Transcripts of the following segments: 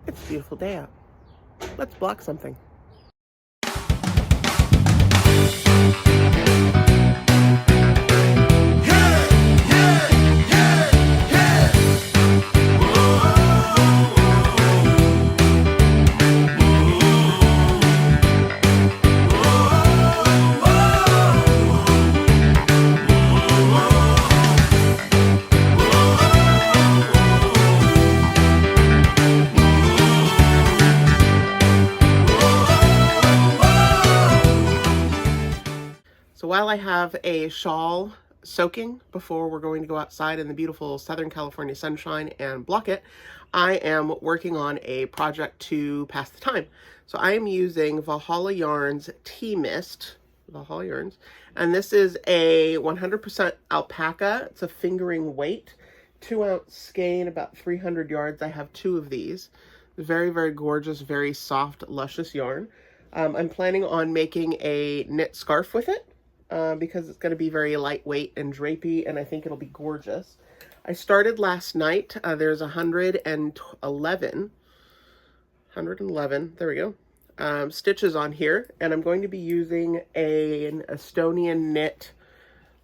It's a beautiful day out. Let's block something. So while I have a shawl soaking before we're going to go outside in the beautiful Southern California sunshine and block it, I am working on a project to pass the time. So I am using Valhalla Yarns Tea Mist, Valhalla Yarns, and this is a 100% alpaca. It's a fingering weight, 2-ounce skein, about 300 yards. I have 2 of these. Very, very gorgeous, very soft, luscious yarn. I'm planning on making a knit scarf with it. Because it's going to be very lightweight and drapey, and I think it'll be gorgeous. I started last night. There's 111, there we go, stitches on here, and I'm going to be using an Estonian knit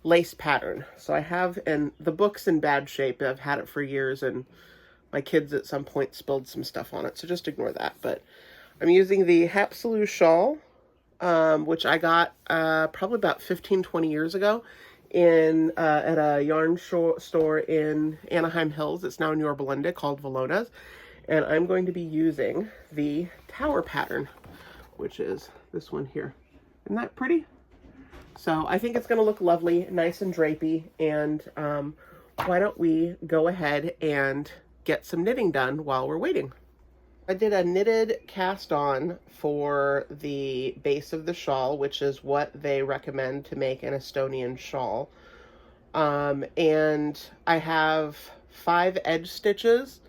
lace pattern. So I have, and the book's in bad shape. I've had it for years, and my kids at some point spilled some stuff on it, so just ignore that. But I'm using the Hapsaloo shawl, which I got probably about 15-20 years ago at a yarn store in Anaheim Hills. It's now in Yorba Linda, called Valona's. And I'm going to be using the tower pattern, which is this one here. Isn't that pretty? So I think it's going to look lovely, nice and drapey. And why don't we go ahead and get some knitting done while we're waiting. I did a knitted cast on for the base of the shawl, which is what they recommend to make an Estonian shawl. And I have 5 edge stitches,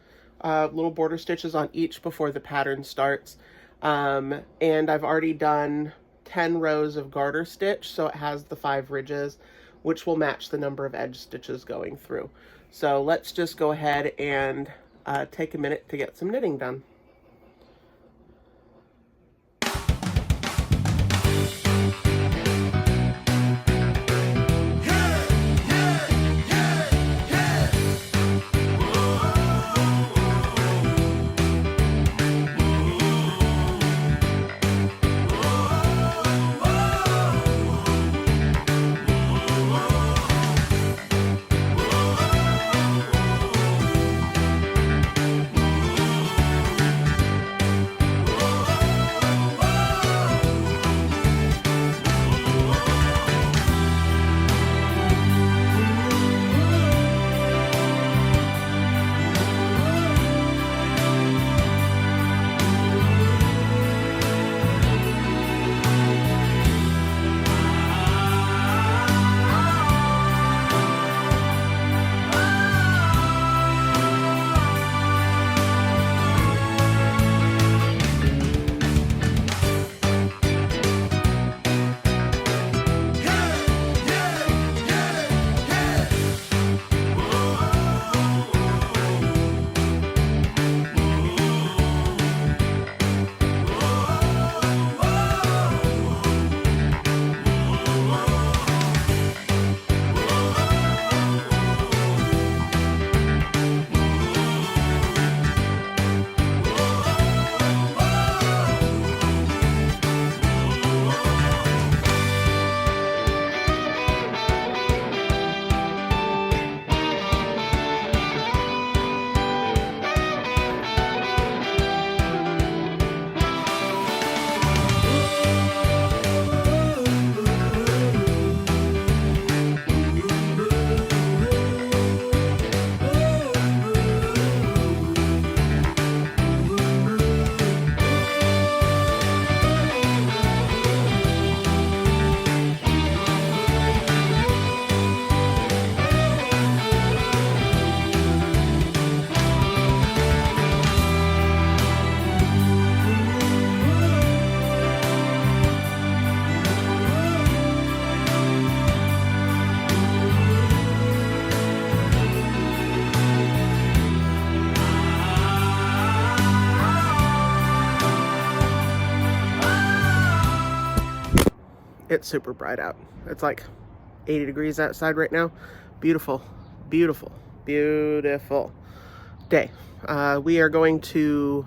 little border stitches on each before the pattern starts. And I've already done 10 rows of garter stitch, so it has the 5 ridges, which will match the number of edge stitches going through. So let's just go ahead and take a minute to get some knitting done. It's super bright out. It's like 80 degrees outside right now. Beautiful, beautiful, beautiful day. We are going to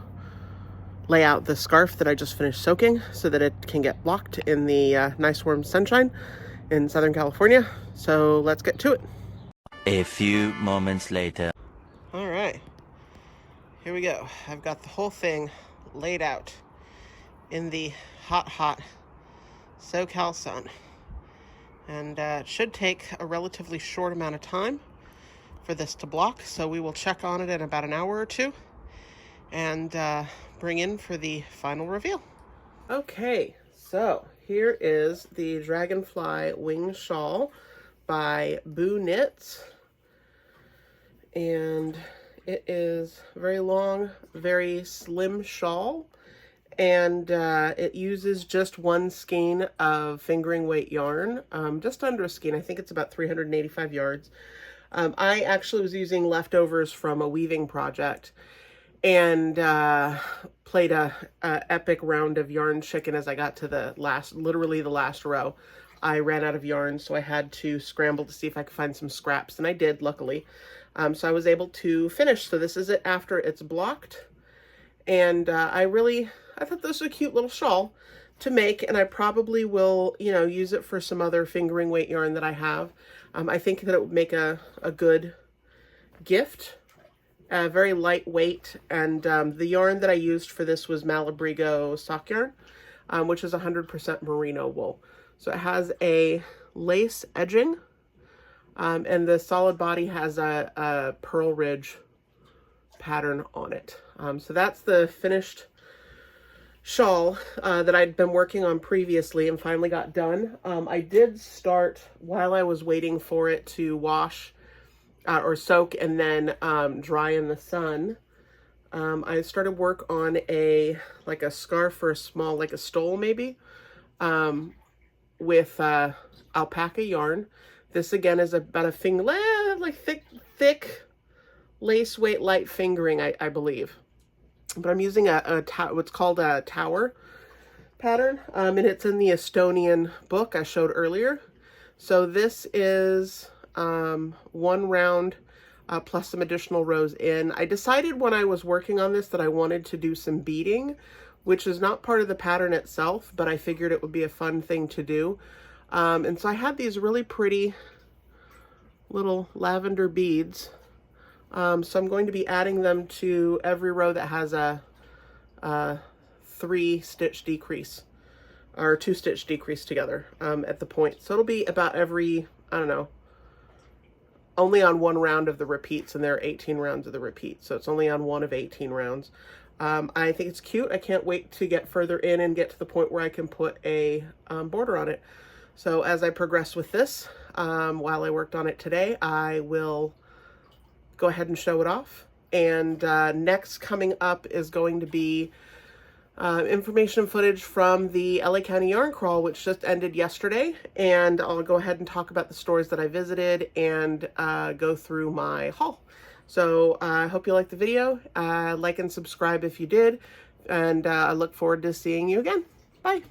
lay out the scarf that I just finished soaking so that it can get blocked in the nice warm sunshine in Southern California. So let's get to it. A few moments later. All right, here we go. I've got the whole thing laid out in the hot SoCal sun. And it should take a relatively short amount of time for this to block. So we will check on it in about an hour or two and bring in for the final reveal. Okay, so here is the Dragonfly Wings Shawl by Boo Knits. And it is a very long, very slim shawl. And it uses just one skein of fingering weight yarn, just under a skein. I think it's about 385 yards. I actually was using leftovers from a weaving project and played a epic round of yarn chicken as I got to the last, literally the last row. I ran out of yarn, so I had to scramble to see if I could find some scraps, and I did, luckily. So I was able to finish. So this is it after it's blocked. And I thought this was a cute little shawl to make, and I probably will, use it for some other fingering weight yarn that I have. I think that it would make a good gift, very lightweight, and the yarn that I used for this was Malabrigo sock yarn, which is 100% merino wool. So it has a lace edging, and the solid body has a pearl ridge pattern on it. So that's the finished shawl that I'd been working on previously and finally got done. I did start, while I was waiting for it to wash or soak and then dry in the sun, I started work on a scarf or a small, like a stole maybe, with alpaca yarn. This again is about a thick lace weight light fingering, I believe. But I'm using what's called a tower pattern, and it's in the Estonian book I showed earlier. So this is one round plus some additional rows in. I decided when I was working on this that I wanted to do some beading, which is not part of the pattern itself, but I figured it would be a fun thing to do. And so I had these really pretty little lavender beads. So I'm going to be adding them to every row that has a 3-stitch decrease, or 2-stitch decrease together at the point. So it'll be about every, I don't know, only on one round of the repeats, and there are 18 rounds of the repeat. So it's only on one of 18 rounds. I think it's cute. I can't wait to get further in and get to the point where I can put a border on it. So as I progress with this, while I worked on it today, I will go ahead and show it off. And next coming up is going to be information and footage from the LA County Yarn Crawl, which just ended yesterday. And I'll go ahead and talk about the stores that I visited and go through my haul. So I hope you liked the video. Like and subscribe if you did. And I look forward to seeing you again. Bye.